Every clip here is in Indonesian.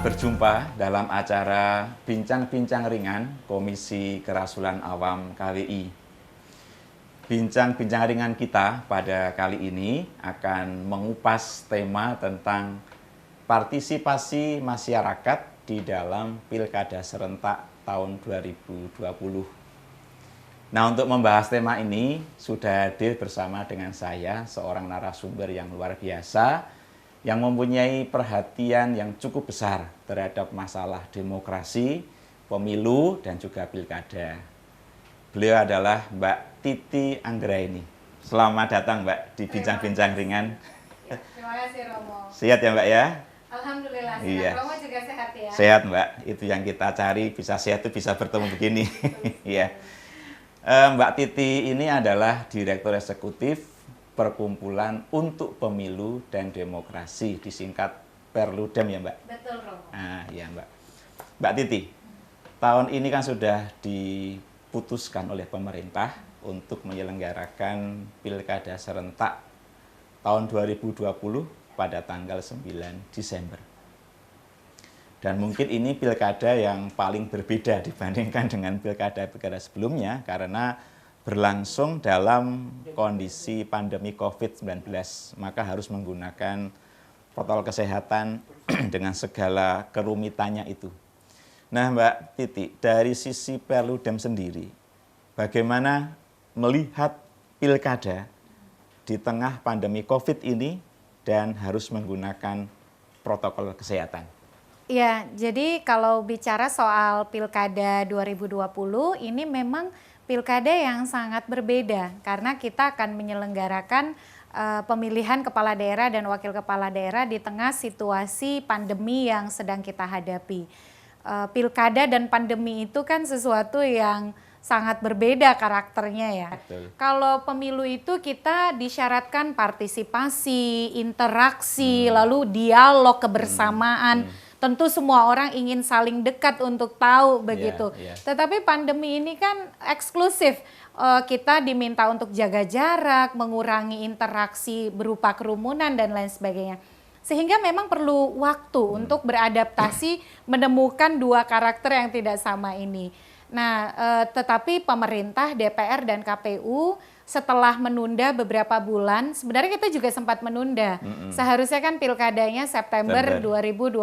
Berjumpa dalam acara Bincang-Bincang Ringan Komisi Kerasulan Awam KWI. Bincang-bincang ringan kita pada kali ini akan mengupas tema tentang partisipasi masyarakat di dalam Pilkada serentak tahun 2020. Nah, untuk membahas tema ini sudah hadir bersama dengan saya seorang narasumber yang luar biasa yang mempunyai perhatian yang cukup besar terhadap masalah demokrasi, pemilu, dan juga pilkada. Beliau adalah Mbak Titi Anggraini. Selamat datang Mbak di Bincang-Bincang Ringan. Terima kasih Romo. Sehat ya Mbak ya? Alhamdulillah sehat. Iya. Romo juga sehat ya? Sehat Mbak, itu yang kita cari, bisa sehat itu bisa bertemu begini. Iya. Mbak Titi ini adalah Direktur Eksekutif Perkumpulan untuk Pemilu dan Demokrasi, disingkat Perludem ya Mbak? Betul Romo. Ya Mbak. Mbak Titi, tahun ini kan sudah diputuskan oleh pemerintah untuk menyelenggarakan Pilkada serentak tahun 2020 pada tanggal 9 Desember. Dan mungkin ini pilkada yang paling berbeda dibandingkan dengan pilkada-pilkada sebelumnya karena berlangsung dalam kondisi pandemi COVID-19, maka harus menggunakan protokol kesehatan dengan segala kerumitannya itu. Nah Mbak Titi, dari sisi Perludem sendiri, bagaimana melihat pilkada di tengah pandemi COVID ini dan harus menggunakan protokol kesehatan? Ya, jadi kalau bicara soal Pilkada 2020, ini memang pilkada yang sangat berbeda karena kita akan menyelenggarakan pemilihan kepala daerah dan wakil kepala daerah di tengah situasi pandemi yang sedang kita hadapi. Pilkada dan pandemi itu kan sesuatu yang sangat berbeda karakternya ya. Betul. Kalau pemilu itu kita disyaratkan partisipasi, interaksi, lalu dialog, kebersamaan. Tentu semua orang ingin saling dekat untuk tahu begitu. Tetapi pandemi ini kan eksklusif. Kita diminta untuk jaga jarak, mengurangi interaksi berupa kerumunan dan lain sebagainya. Sehingga memang perlu waktu untuk beradaptasi menemukan dua karakter yang tidak sama ini. Nah, tetapi pemerintah, DPR dan KPU setelah menunda beberapa bulan, sebenarnya kita juga sempat menunda. Seharusnya kan pilkadanya September 2020,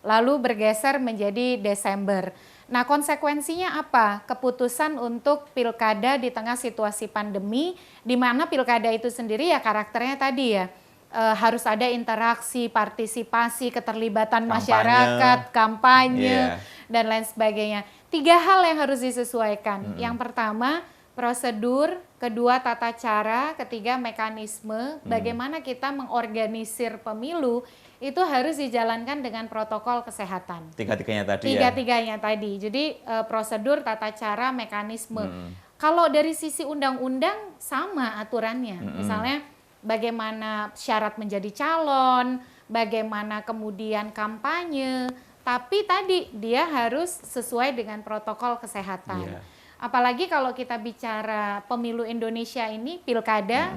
lalu bergeser menjadi Desember. Nah, konsekuensinya apa? Keputusan untuk pilkada di tengah situasi pandemi, di mana pilkada itu sendiri ya karakternya tadi ya, harus ada interaksi, partisipasi, keterlibatan masyarakat, kampanye, dan lain sebagainya. 3 hal yang harus disesuaikan. Yang pertama, prosedur, kedua tata cara, ketiga mekanisme, bagaimana kita mengorganisir pemilu itu harus dijalankan dengan protokol kesehatan. Tiga-tiganya tadi Tiga-tiganya tadi. Jadi prosedur, tata cara, mekanisme. Kalau dari sisi undang-undang sama aturannya. Misalnya bagaimana syarat menjadi calon, bagaimana kemudian kampanye, tapi tadi dia harus sesuai dengan protokol kesehatan. Apalagi kalau kita bicara pemilu Indonesia ini, pilkada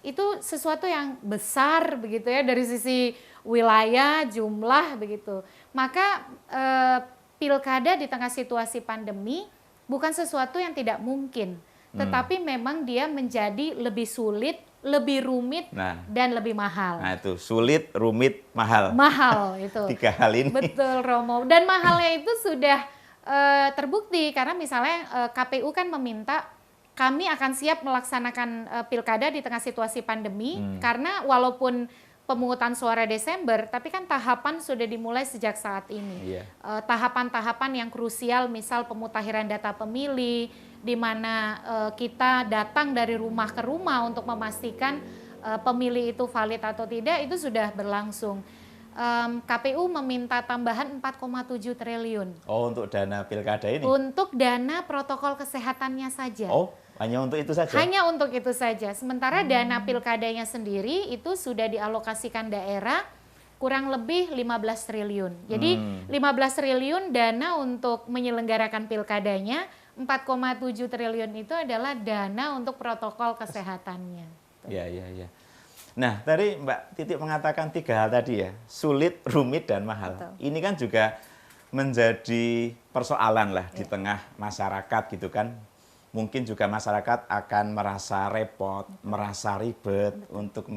itu sesuatu yang besar begitu ya dari sisi wilayah, jumlah begitu. Maka pilkada di tengah situasi pandemi bukan sesuatu yang tidak mungkin, tetapi memang dia menjadi lebih sulit, lebih rumit, dan lebih mahal. Nah itu, sulit, rumit, mahal. Mahal itu. 3 hal ini. Betul Romo. Dan mahalnya itu sudah terbukti karena misalnya KPU kan meminta kami akan siap melaksanakan pilkada di tengah situasi pandemi karena walaupun pemungutan suara Desember, tapi kan tahapan sudah dimulai sejak saat ini. Tahapan-tahapan yang krusial, misal pemutakhiran data pemilih, di mana kita datang dari rumah ke rumah untuk memastikan pemilih itu valid atau tidak, itu sudah berlangsung. KPU meminta tambahan 4,7 triliun. Oh, untuk dana pilkada ini? Untuk dana protokol kesehatannya saja. Oh, hanya untuk itu saja? Hanya untuk itu saja. Sementara dana pilkadanya sendiri itu sudah dialokasikan daerah kurang lebih 15 triliun. Jadi 15 triliun dana untuk menyelenggarakan pilkadanya, 4,7 triliun itu adalah dana untuk protokol kesehatannya. Iya. Nah, tadi Mbak Titi mengatakan 3 hal tadi ya, sulit, rumit, dan mahal. Betul. Ini kan juga menjadi persoalan lah di tengah masyarakat gitu kan. Mungkin juga masyarakat akan merasa repot, merasa ribet untuk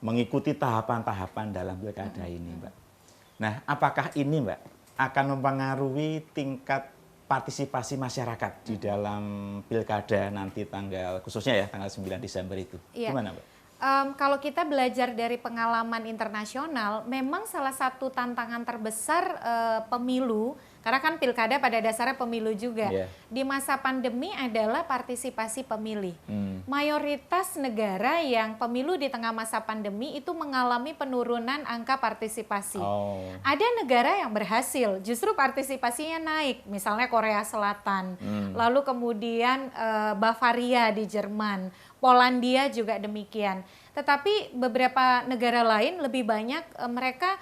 mengikuti tahapan-tahapan dalam pilkada ini, Mbak. Nah, apakah ini, Mbak, akan mempengaruhi tingkat partisipasi masyarakat di dalam pilkada nanti khususnya ya tanggal 9 Desember itu? Iya. Gimana, Mbak? Kalau kita belajar dari pengalaman internasional, memang salah satu tantangan terbesar pemilu, karena kan pilkada pada dasarnya pemilu juga, Iya. di masa pandemi adalah partisipasi pemilih. Mayoritas negara yang pemilu di tengah masa pandemi itu mengalami penurunan angka partisipasi. Oh. Ada negara yang berhasil, justru partisipasinya naik, misalnya Korea Selatan, lalu kemudian Bavaria di Jerman, Polandia juga demikian. Tetapi beberapa negara lain lebih banyak mereka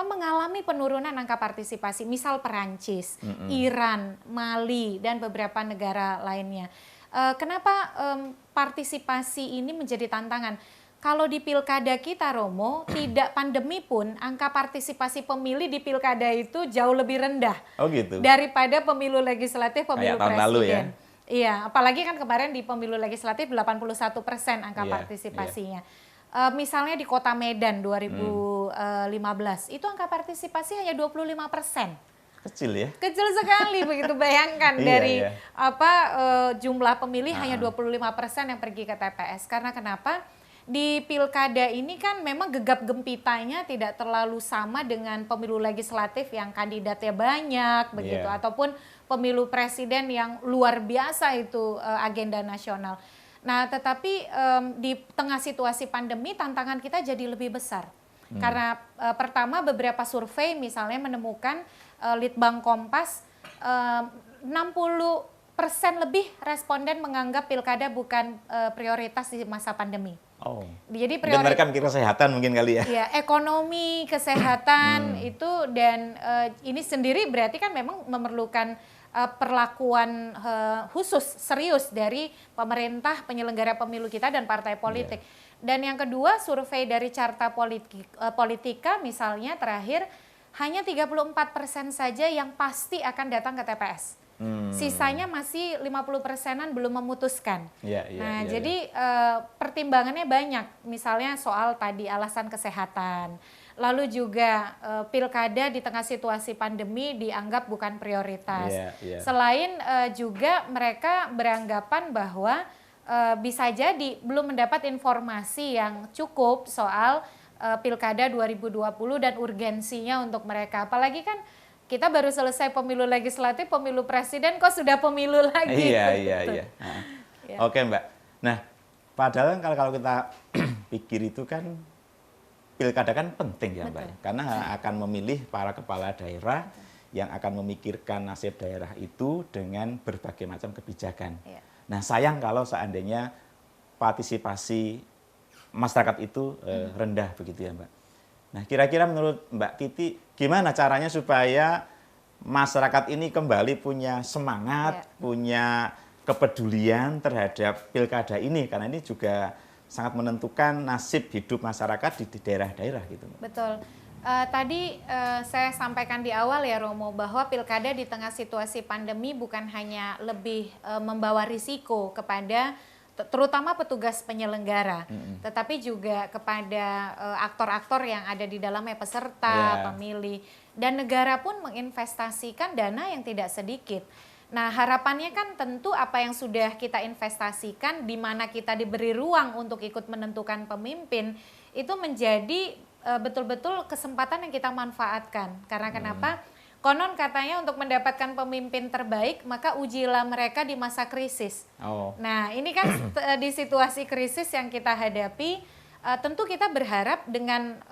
mengalami penurunan angka partisipasi, misal Perancis, Iran, Mali, dan beberapa negara lainnya. Kenapa partisipasi ini menjadi tantangan? Kalau di pilkada kita, Romo, tidak pandemi pun angka partisipasi pemilih di pilkada itu jauh lebih rendah Oh gitu. daripada pemilu legislatif, pemilu Kayak tahun lalu ya? presiden. Iya, apalagi kan kemarin di pemilu legislatif 81% angka Iya, partisipasinya. Misalnya di Kota Medan 2015, itu angka partisipasi hanya 25%. Kecil ya? Kecil sekali begitu, bayangkan Iya, dari iya. jumlah pemilih hanya 25% yang pergi ke TPS. Karena kenapa? Di pilkada ini kan memang gegap gempitanya tidak terlalu sama dengan pemilu legislatif yang kandidatnya banyak begitu, Iya. ataupun pemilu presiden yang luar biasa itu agenda nasional. Nah, tetapi di tengah situasi pandemi tantangan kita jadi lebih besar. Karena pertama beberapa survei misalnya menemukan Litbang Kompas 60% lebih responden menganggap pilkada bukan prioritas di masa pandemi. Oh. Jadi Dan mereka mikir kesehatan mungkin kali ya? ya, ekonomi, kesehatan itu, dan ini sendiri berarti kan memang memerlukan perlakuan khusus serius dari pemerintah, penyelenggara pemilu kita, dan partai politik. Dan yang kedua, survei dari Carta Politika misalnya terakhir, hanya 34% saja yang pasti akan datang ke TPS. Sisanya masih 50%-an belum memutuskan. Nah, jadi pertimbangannya banyak. Misalnya soal tadi alasan kesehatan. Lalu juga pilkada di tengah situasi pandemi dianggap bukan prioritas. Selain juga mereka beranggapan bahwa bisa jadi belum mendapat informasi yang cukup soal pilkada 2020 dan urgensinya untuk mereka. Apalagi kan kita baru selesai pemilu legislatif, pemilu presiden, kok sudah pemilu lagi. Iya. Oke, Mbak. Nah, padahal kalau kita pikir itu kan pilkada kan penting ya, Mbak. Karena akan memilih para kepala daerah yang akan memikirkan nasib daerah itu dengan berbagai macam kebijakan. Nah, sayang kalau seandainya partisipasi masyarakat itu rendah begitu ya, Mbak. Nah, kira-kira menurut Mbak Titi, gimana caranya supaya masyarakat ini kembali punya semangat, punya kepedulian terhadap pilkada ini? Karena ini juga sangat menentukan nasib hidup masyarakat di daerah-daerah gitu, Mbak. Betul. Tadi saya sampaikan di awal ya, Romo, bahwa pilkada di tengah situasi pandemi bukan hanya lebih membawa risiko kepada terutama petugas penyelenggara, tetapi juga kepada aktor-aktor yang ada di dalamnya, peserta, pemilih, dan negara pun menginvestasikan dana yang tidak sedikit. Nah, harapannya kan tentu apa yang sudah kita investasikan, di mana kita diberi ruang untuk ikut menentukan pemimpin, itu menjadi betul-betul kesempatan yang kita manfaatkan. Karena kenapa? Konon katanya untuk mendapatkan pemimpin terbaik, maka ujilah mereka di masa krisis. Nah, ini kan di situasi krisis yang kita hadapi, tentu kita berharap dengan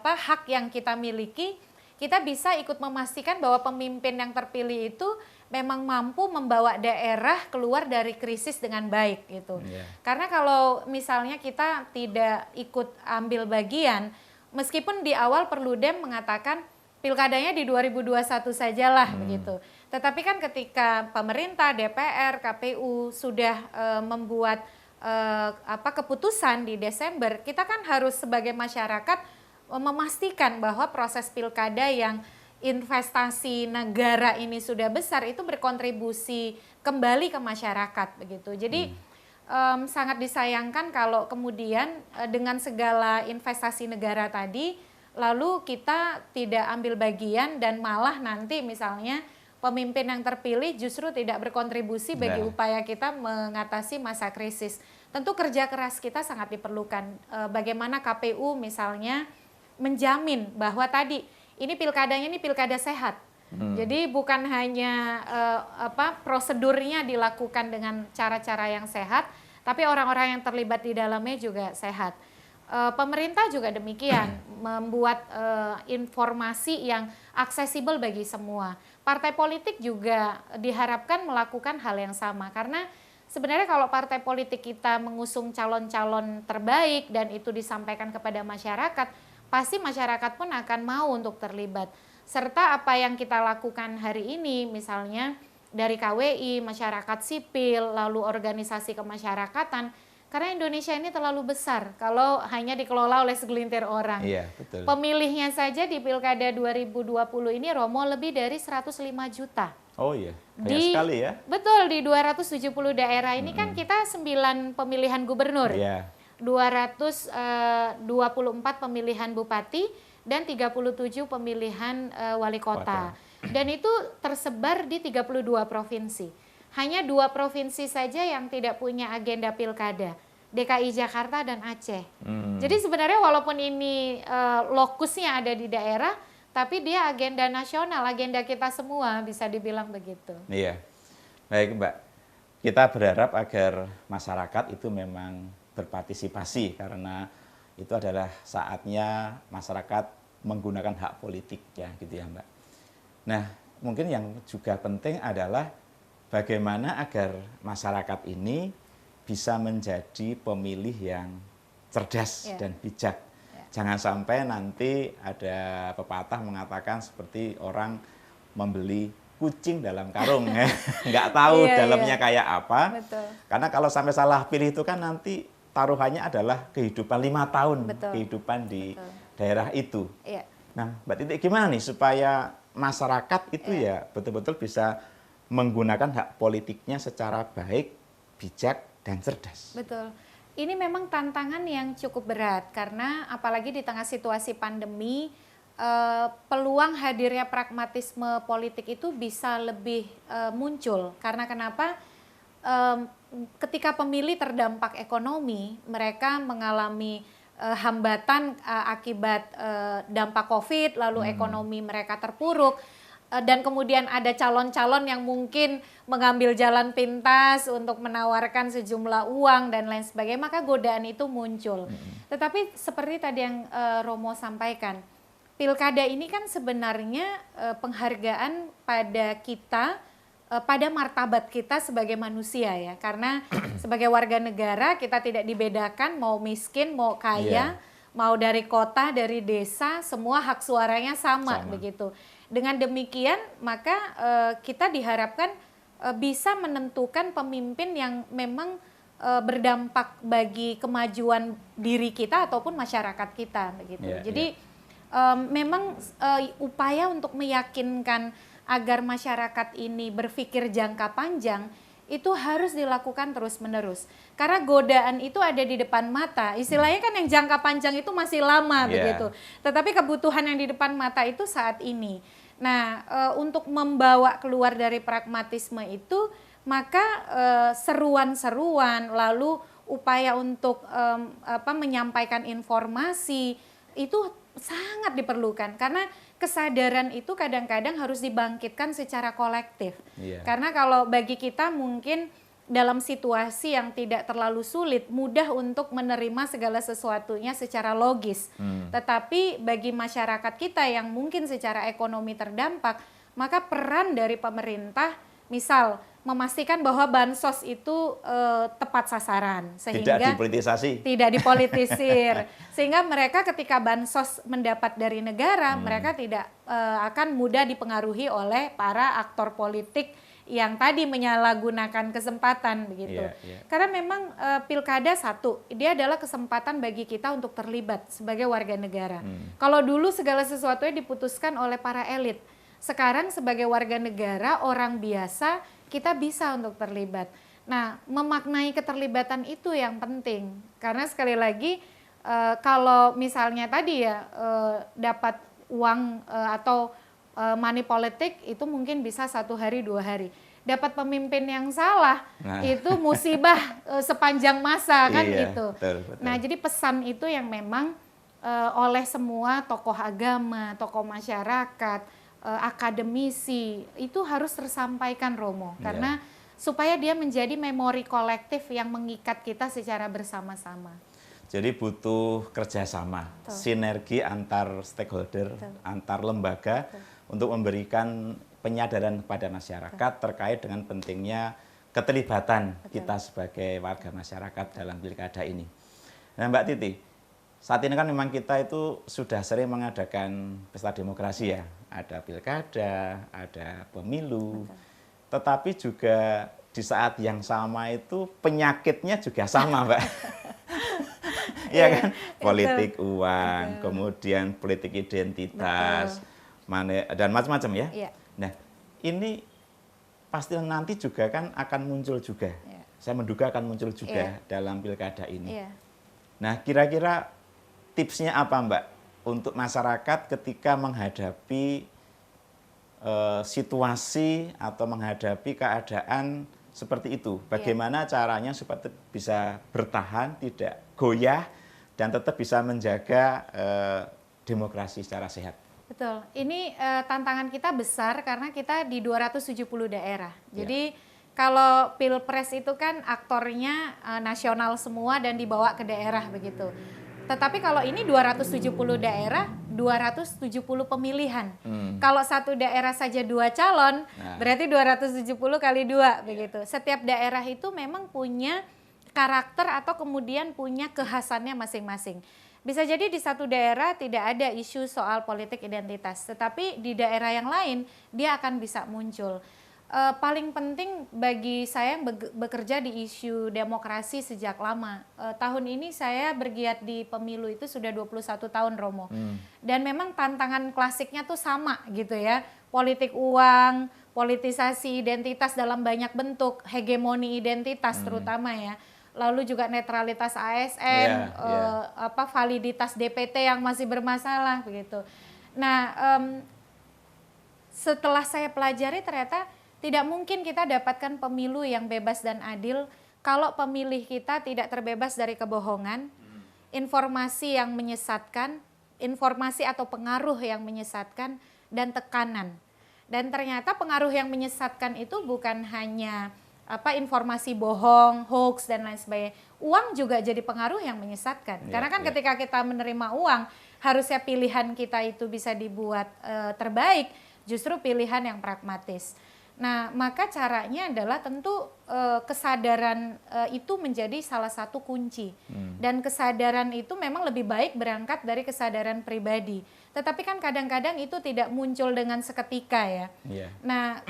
hak yang kita miliki, kita bisa ikut memastikan bahwa pemimpin yang terpilih itu memang mampu membawa daerah keluar dari krisis dengan baik gitu. Karena kalau misalnya kita tidak ikut ambil bagian, meskipun di awal Perludem mengatakan pilkadanya di 2021 sajalah begitu. Tetapi kan ketika pemerintah, DPR, KPU sudah membuat keputusan di Desember, kita kan harus sebagai masyarakat memastikan bahwa proses pilkada yang investasi negara ini sudah besar itu berkontribusi kembali ke masyarakat begitu. Jadi sangat disayangkan kalau kemudian dengan segala investasi negara tadi lalu kita tidak ambil bagian dan malah nanti misalnya pemimpin yang terpilih justru tidak berkontribusi bagi upaya kita mengatasi masa krisis. Tentu kerja keras kita sangat diperlukan. Bagaimana KPU misalnya menjamin bahwa tadi ini pilkadanya ini pilkada sehat. Jadi bukan hanya prosedurnya dilakukan dengan cara-cara yang sehat, tapi orang-orang yang terlibat di dalamnya juga sehat. Pemerintah juga demikian, membuat informasi yang aksesibel bagi semua. Partai politik juga diharapkan melakukan hal yang sama, karena sebenarnya kalau partai politik kita mengusung calon-calon terbaik dan itu disampaikan kepada masyarakat, pasti masyarakat pun akan mau untuk terlibat. Serta apa yang kita lakukan hari ini, misalnya dari KWI, masyarakat sipil, lalu organisasi kemasyarakatan, karena Indonesia ini terlalu besar kalau hanya dikelola oleh segelintir orang. Iya, betul. Pemilihnya saja di Pilkada 2020 ini Romo lebih dari 105 juta. Oh iya, banyak sekali ya. Betul, di 270 daerah ini kan kita 9 pemilihan gubernur. Iya. 224 pemilihan bupati dan 37 pemilihan wali kota. Dan itu tersebar di 32 provinsi. Hanya 2 provinsi saja yang tidak punya agenda pilkada, DKI Jakarta dan Aceh. Jadi sebenarnya walaupun ini lokusnya ada di daerah, tapi dia agenda nasional, agenda kita semua bisa dibilang begitu. Iya, baik Mbak. Kita berharap agar masyarakat itu memang berpartisipasi karena itu adalah saatnya masyarakat menggunakan hak politiknya gitu ya Mbak. Nah mungkin yang juga penting adalah bagaimana agar masyarakat ini bisa menjadi pemilih yang cerdas dan bijak. Jangan sampai nanti ada pepatah mengatakan seperti orang membeli kucing dalam karung, nggak tahu dalamnya kayak apa. Betul. Karena kalau sampai salah pilih itu kan nanti taruhannya adalah kehidupan 5 tahun, kehidupan di daerah itu. Nah, Mbak Titik gimana nih supaya masyarakat itu ya betul-betul bisa menggunakan hak politiknya secara baik, bijak, dan cerdas? Betul. Ini memang tantangan yang cukup berat karena apalagi di tengah situasi pandemi, peluang hadirnya pragmatisme politik itu bisa lebih muncul. Karena kenapa? Ketika pemilih terdampak ekonomi, mereka mengalami hambatan akibat dampak COVID, lalu ekonomi mereka terpuruk. Dan kemudian ada calon-calon yang mungkin mengambil jalan pintas untuk menawarkan sejumlah uang dan lain sebagainya, maka godaan itu muncul. Tetapi seperti tadi yang Romo sampaikan, pilkada ini kan sebenarnya penghargaan pada kita, pada martabat kita sebagai manusia ya. Karena sebagai warga negara kita tidak dibedakan mau miskin, mau kaya, mau dari kota, dari desa, semua hak suaranya sama. Begitu. Dengan demikian maka kita diharapkan bisa menentukan pemimpin yang memang berdampak bagi kemajuan diri kita ataupun masyarakat kita begitu. Jadi memang upaya untuk meyakinkan agar masyarakat ini berpikir jangka panjang itu harus dilakukan terus-menerus. Karena godaan itu ada di depan mata. Istilahnya kan yang jangka panjang itu masih lama begitu. Tetapi kebutuhan yang di depan mata itu saat ini. Nah, untuk membawa keluar dari pragmatisme itu, maka seruan-seruan, lalu upaya untuk menyampaikan informasi itu sangat diperlukan. Karena kesadaran itu kadang-kadang harus dibangkitkan secara kolektif. Karena kalau bagi kita mungkin dalam situasi yang tidak terlalu sulit, mudah untuk menerima segala sesuatunya secara logis. Tetapi bagi masyarakat kita yang mungkin secara ekonomi terdampak, maka peran dari pemerintah, misal memastikan bahwa bansos itu tepat sasaran. Sehingga tidak dipolitisasi. Tidak dipolitisir. Sehingga mereka ketika bansos mendapat dari negara, mereka tidak akan mudah dipengaruhi oleh para aktor politik yang tadi menyalahgunakan kesempatan begitu. Karena memang pilkada satu, dia adalah kesempatan bagi kita untuk terlibat sebagai warga negara. Kalau dulu segala sesuatunya diputuskan oleh para elit, sekarang sebagai warga negara, orang biasa, kita bisa untuk terlibat. Nah, memaknai keterlibatan itu yang penting. Karena sekali lagi, kalau misalnya tadi ya dapat uang atau money politik itu mungkin bisa 1 hari 2 hari. Dapat pemimpin yang salah itu musibah sepanjang masa kan gitu. Betul. Nah jadi pesan itu yang memang oleh semua tokoh agama, tokoh masyarakat, akademisi itu harus tersampaikan Romo. Karena supaya dia menjadi memori kolektif yang mengikat kita secara bersama-sama. Jadi butuh kerjasama, sinergi antar stakeholder, antar lembaga untuk memberikan penyadaran kepada masyarakat terkait dengan pentingnya keterlibatan kita sebagai warga masyarakat dalam pilkada ini. Nah Mbak Titi, saat ini kan memang kita itu sudah sering mengadakan pesta demokrasi ya, ada pilkada, ada pemilu, tetapi juga di saat yang sama itu penyakitnya juga sama Mbak. Iya kan, politik uang, kemudian politik identitas, dan macam-macam ya. Nah, ini pasti nanti juga kan akan muncul juga. Saya menduga akan muncul juga dalam pilkada ini. Nah, kira-kira tipsnya apa Mbak untuk masyarakat ketika menghadapi situasi atau menghadapi keadaan seperti itu? Bagaimana caranya supaya bisa bertahan, tidak goyah, dan tetap bisa menjaga demokrasi secara sehat? Betul, ini tantangan kita besar karena kita di 270 daerah. Jadi kalau pilpres itu kan aktornya nasional semua dan dibawa ke daerah begitu. Tetapi kalau ini 270 daerah, 270 pemilihan. Kalau satu daerah saja 2 calon, berarti 270 kali 2 begitu. Setiap daerah itu memang punya karakter atau kemudian punya kekhasannya masing-masing. Bisa jadi di satu daerah tidak ada isu soal politik identitas, tetapi di daerah yang lain dia akan bisa muncul. Paling penting bagi saya yang bekerja di isu demokrasi sejak lama. Tahun ini saya bergiat di pemilu itu sudah 21 tahun Romo. Dan memang tantangan klasiknya tuh sama gitu ya. Politik uang, politisasi identitas dalam banyak bentuk, hegemoni identitas terutama ya. Lalu juga netralitas ASN, validitas DPT yang masih bermasalah begitu. Nah, setelah saya pelajari ternyata tidak mungkin kita dapatkan pemilu yang bebas dan adil kalau pemilih kita tidak terbebas dari kebohongan, informasi yang menyesatkan, informasi atau pengaruh yang menyesatkan, dan tekanan. Dan ternyata pengaruh yang menyesatkan itu bukan hanya informasi bohong, hoax dan lain sebagainya. Uang juga jadi pengaruh yang menyesatkan. Karena kan ketika kita menerima uang, harusnya pilihan kita itu bisa dibuat terbaik, justru pilihan yang pragmatis. Nah, maka caranya adalah tentu kesadaran itu menjadi salah satu kunci. Dan kesadaran itu memang lebih baik berangkat dari kesadaran pribadi. Tetapi kan kadang-kadang itu tidak muncul dengan seketika ya. Nah,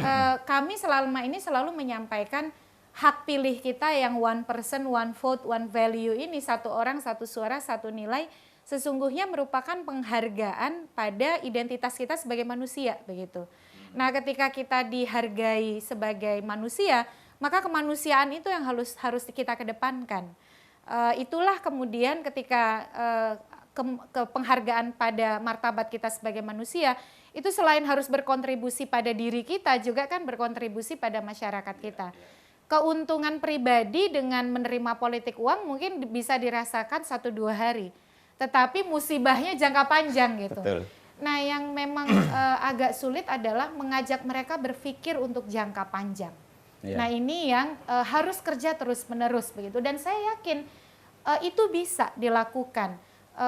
kami selama ini selalu menyampaikan hak pilih kita yang 1 person, 1 vote, 1 value ini, 1 orang, 1 suara, 1 nilai, sesungguhnya merupakan penghargaan pada identitas kita sebagai manusia begitu. Nah, ketika kita dihargai sebagai manusia, maka kemanusiaan itu yang harus kita kedepankan. Itulah kemudian ketika penghargaan pada martabat kita sebagai manusia, itu selain harus berkontribusi pada diri kita, juga kan berkontribusi pada masyarakat kita. Keuntungan pribadi dengan menerima politik uang mungkin bisa dirasakan 1-2 hari, tetapi musibahnya jangka panjang gitu. Betul. Nah, yang memang agak sulit adalah mengajak mereka berpikir untuk jangka panjang. Nah, ini yang harus kerja terus-menerus begitu. Dan saya yakin itu bisa dilakukan.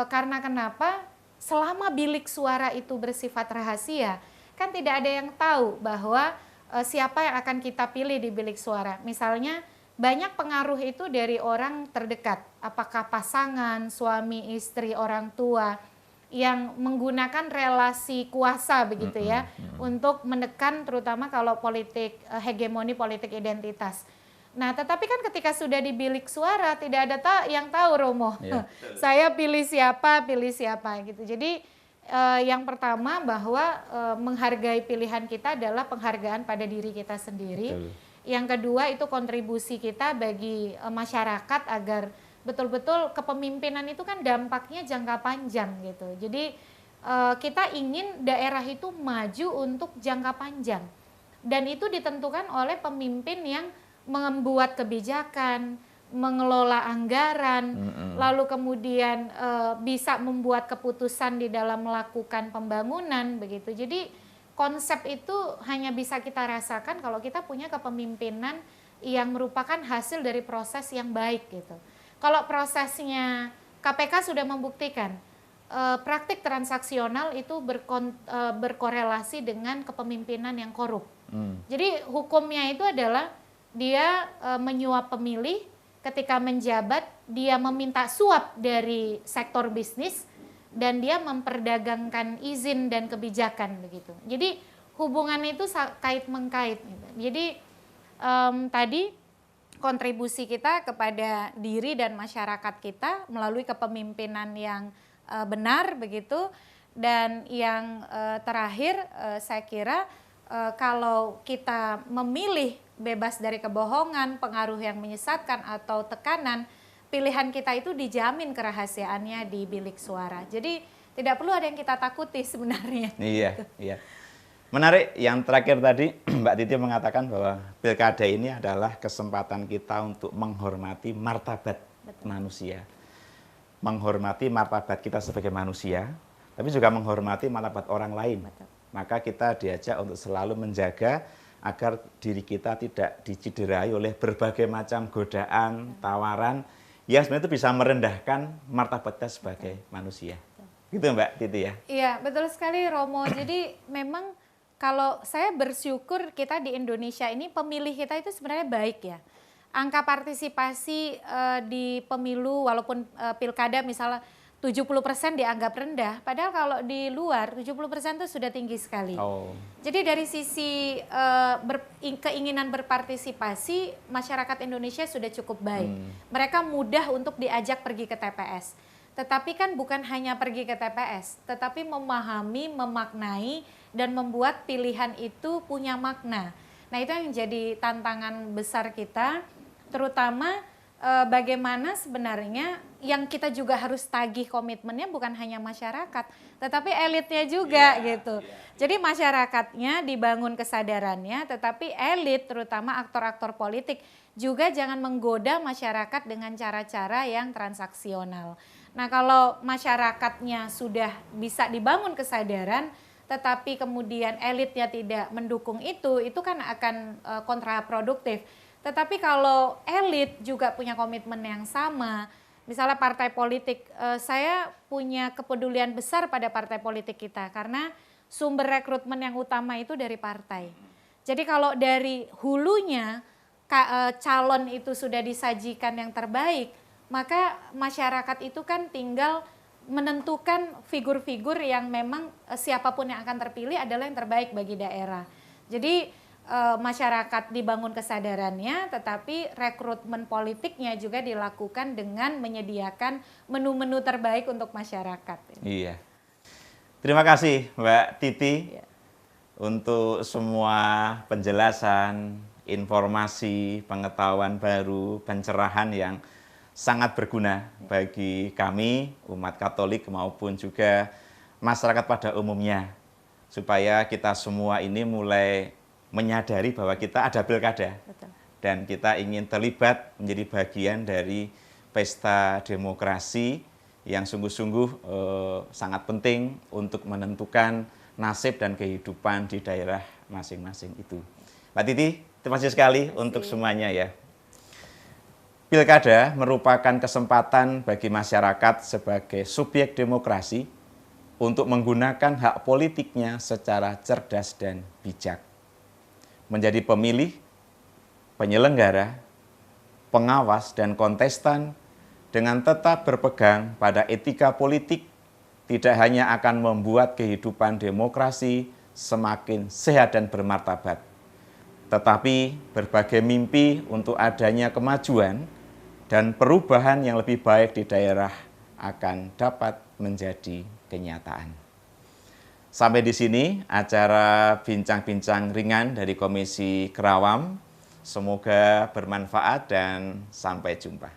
Karena kenapa? Selama bilik suara itu bersifat rahasia, kan tidak ada yang tahu bahwa siapa yang akan kita pilih di bilik suara. Misalnya banyak pengaruh itu dari orang terdekat. Apakah pasangan, suami, istri, orang tua. yang menggunakan relasi kuasa begitu ya untuk menekan terutama kalau politik hegemoni politik identitas. Nah, tetapi kan ketika sudah di bilik suara tidak ada yang tahu Romo. Iya. Saya pilih siapa gitu. Jadi yang pertama bahwa menghargai pilihan kita adalah penghargaan pada diri kita sendiri. Betul. Yang kedua itu kontribusi kita bagi masyarakat agar betul-betul kepemimpinan itu kan dampaknya jangka panjang gitu. Jadi kita ingin daerah itu maju untuk jangka panjang. Dan itu ditentukan oleh pemimpin yang membuat kebijakan, mengelola anggaran, lalu kemudian bisa membuat keputusan di dalam melakukan pembangunan begitu. Jadi konsep itu hanya bisa kita rasakan kalau kita punya kepemimpinan yang merupakan hasil dari proses yang baik gitu. Kalau prosesnya KPK sudah membuktikan praktik transaksional itu berkorelasi dengan kepemimpinan yang korup. Jadi hukumnya itu adalah dia menyuap pemilih, ketika menjabat dia meminta suap dari sektor bisnis dan dia memperdagangkan izin dan kebijakan begitu. Jadi hubungan itu kait mengkait. Gitu. Jadi tadi kontribusi kita kepada diri dan masyarakat kita melalui kepemimpinan yang benar begitu. Dan yang terakhir saya kira kalau kita memilih bebas dari kebohongan, pengaruh yang menyesatkan atau tekanan, pilihan kita itu dijamin kerahasiaannya di bilik suara. Jadi tidak perlu ada yang kita takuti sebenarnya. Iya, iya. Menarik yang terakhir tadi Mbak Titi mengatakan bahwa pilkada ini adalah kesempatan kita untuk menghormati martabat manusia. Menghormati martabat kita sebagai manusia, tapi juga menghormati martabat orang lain. Betul. Maka kita diajak untuk selalu menjaga agar diri kita tidak diciderai oleh berbagai macam godaan, tawaran, yang sebenarnya itu bisa merendahkan martabat kita sebagai manusia. Gitu Mbak Titi ya? Iya, betul sekali Romo. Jadi memang kalau saya bersyukur kita di Indonesia ini pemilih kita itu sebenarnya baik ya. Angka partisipasi di pemilu walaupun pilkada misalnya 70% dianggap rendah, padahal kalau di luar 70% itu sudah tinggi sekali. Oh. Jadi dari sisi keinginan berpartisipasi, masyarakat Indonesia sudah cukup baik. Mereka mudah untuk diajak pergi ke TPS. Tetapi kan bukan hanya pergi ke TPS, tetapi memahami, memaknai, dan membuat pilihan itu punya makna. Nah itu yang jadi tantangan besar kita, terutama bagaimana sebenarnya yang kita juga harus tagih komitmennya bukan hanya masyarakat, tetapi elitnya juga gitu. Jadi masyarakatnya dibangun kesadarannya, tetapi elit terutama aktor-aktor politik juga jangan menggoda masyarakat dengan cara-cara yang transaksional. Nah kalau masyarakatnya sudah bisa dibangun kesadaran, tetapi kemudian elitnya tidak mendukung itu kan akan kontraproduktif. Tetapi kalau elit juga punya komitmen yang sama, misalnya partai politik, saya punya kepedulian besar pada partai politik kita karena sumber rekrutmen yang utama itu dari partai. Jadi kalau dari hulunya calon itu sudah disajikan yang terbaik, maka masyarakat itu kan tinggal menentukan figur-figur yang memang siapapun yang akan terpilih adalah yang terbaik bagi daerah. Jadi masyarakat dibangun kesadarannya, tetapi rekrutmen politiknya juga dilakukan dengan menyediakan menu-menu terbaik untuk masyarakat. Iya. Terima kasih Mbak Titi untuk semua penjelasan, informasi, pengetahuan baru, pencerahan yang sangat berguna bagi kami, umat Katolik maupun juga masyarakat pada umumnya. Supaya kita semua ini mulai menyadari bahwa kita ada pilkada. Betul. Dan kita ingin terlibat menjadi bagian dari pesta demokrasi yang sungguh-sungguh sangat penting untuk menentukan nasib dan kehidupan di daerah masing-masing itu. Mbak Titi, terima kasih sekali untuk semuanya ya. Pilkada merupakan kesempatan bagi masyarakat sebagai subjek demokrasi untuk menggunakan hak politiknya secara cerdas dan bijak. Menjadi pemilih, penyelenggara, pengawas, dan kontestan dengan tetap berpegang pada etika politik tidak hanya akan membuat kehidupan demokrasi semakin sehat dan bermartabat, tetapi berbagai mimpi untuk adanya kemajuan dan perubahan yang lebih baik di daerah akan dapat menjadi kenyataan. Sampai di sini acara bincang-bincang ringan dari Komisi Kerawam. Semoga bermanfaat dan sampai jumpa.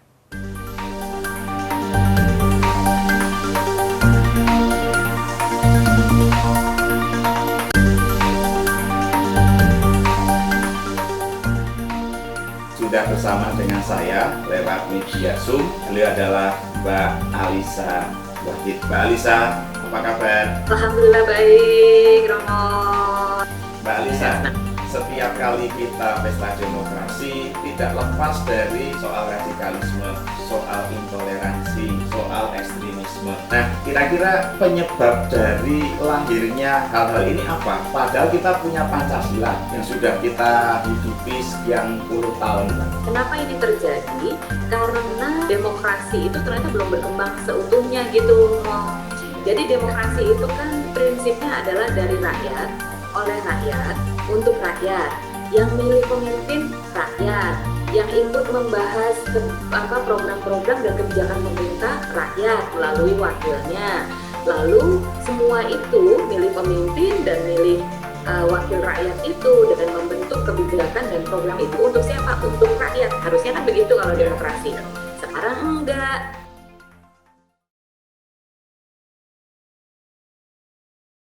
Sudah bersama dengan saya lewat media Zoom. Beliau adalah Mbak Alisa Wahid. Mbak Alisa, apa kabar? Alhamdulillah baik, Romo. Mbak Alisa, setiap kali kita pesta demokrasi tidak lepas dari soal radikalisme, soal intoleransi, soal ekstremisme. Nah, kira-kira penyebab dari lahirnya hal-hal ini apa? Padahal kita punya Pancasila yang sudah kita hidupi sekian puluh tahun. Kenapa ini terjadi? Karena demokrasi itu ternyata belum berkembang seutuhnya gitu, Romo. Jadi demokrasi itu kan prinsipnya adalah dari rakyat, oleh rakyat, untuk rakyat, yang milih pemimpin rakyat, yang ikut membahas program-program dan kebijakan pemerintah rakyat melalui wakilnya. Lalu semua itu milih pemimpin dan milih wakil rakyat itu dengan membentuk kebijakan dan program itu untuk siapa? Untuk rakyat. Harusnya kan begitu kalau demokrasi. Sekarang enggak.